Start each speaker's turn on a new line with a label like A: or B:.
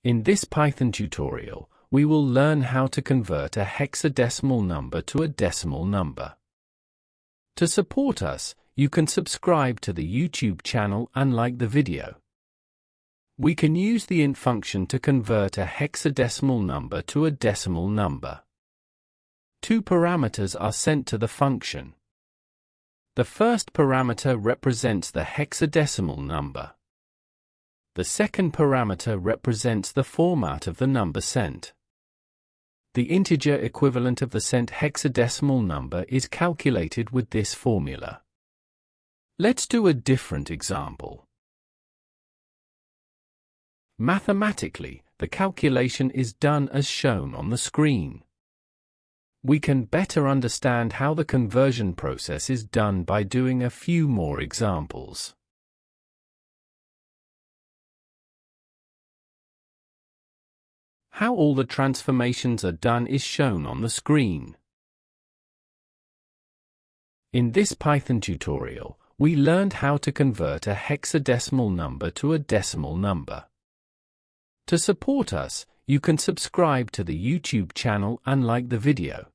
A: In this Python tutorial, we will learn how to convert a hexadecimal number to a decimal number. To support us, you can subscribe to the YouTube channel and like the video. We can use the int function to convert a hexadecimal number to a decimal number. Two parameters are sent to the function. The first parameter represents the hexadecimal number. The second parameter represents the format of the number sent. The integer equivalent of the sent hexadecimal number is calculated with this formula. Let's do a different example. Mathematically, the calculation is done as shown on the screen. We can better understand how the conversion process is done by doing a few more examples. How all the transformations are done is shown on the screen. In this Python tutorial, we learned how to convert a hexadecimal number to a decimal number. To support us, you can subscribe to the YouTube channel and like the video.